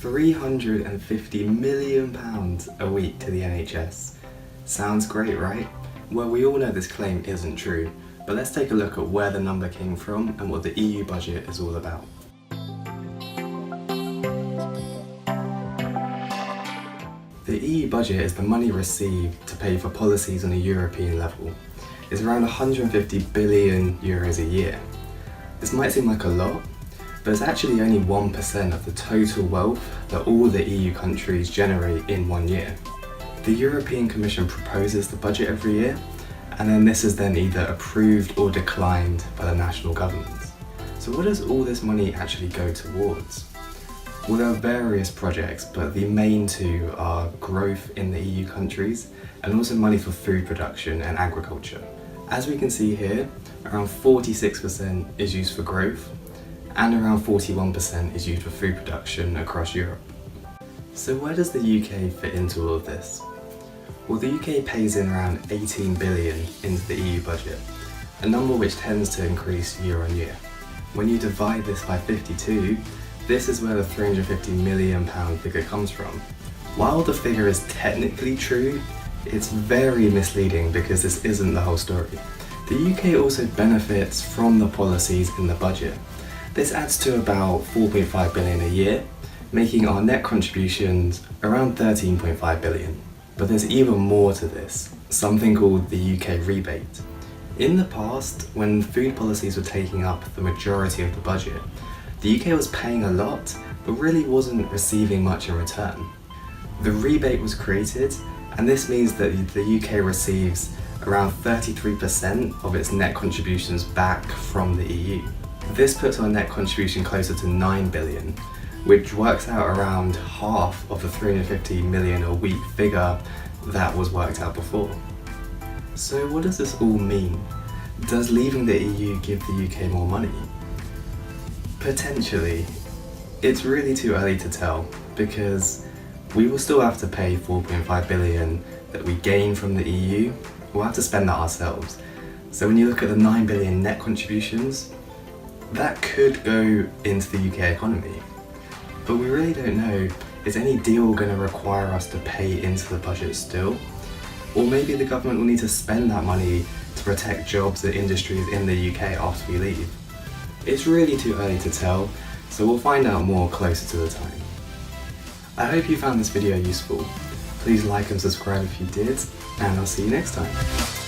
£350 million a week to the NHS. Sounds great, right? Well, we all know this claim isn't true, but let's take a look at where the number came from and what the EU budget is all about. The EU budget is the money received to pay for policies on a European level. It's around 150 billion euros a year. This might seem like a lot, but it's actually only 1% of the total wealth that all the EU countries generate in 1 year. The European Commission proposes the budget every year, and then this is then either approved or declined by the national governments. So what does all this money actually go towards? Well, there are various projects, but the main two are growth in the EU countries and also money for food production and agriculture. As we can see here, around 46% is used for growth and around 41% is used for food production across Europe. So where does the UK fit into all of this? Well, the UK pays in around 18 billion into the EU budget, a number which tends to increase year on year. When you divide this by 52, this is where the £350 million figure comes from. While the figure is technically true, it's very misleading because this isn't the whole story. The UK also benefits from the policies in the budget. This adds to about 4.5 billion a year, making our net contributions around 13.5 billion. But there's even more to this, something called the UK rebate. In the past, when food policies were taking up the majority of the budget, the UK was paying a lot, but really wasn't receiving much in return. The rebate was created, and this means that the UK receives around 33% of its net contributions back from the EU. This puts our net contribution closer to 9 billion, which works out around half of the 350 million a week figure that was worked out before. So what does this all mean? Does leaving the EU give the UK more money? Potentially. It's really too early to tell because we will still have to pay 4.5 billion that we gain from the EU. We'll have to spend that ourselves. So when you look at the 9 billion net contributions, that could go into the UK economy. But we really don't know, is any deal going to require us to pay into the budget still? Or maybe the government will need to spend that money to protect jobs and industries in the UK after we leave. It's really too early to tell, so we'll find out more closer to the time. I hope you found this video useful. Please like and subscribe if you did, and I'll see you next time.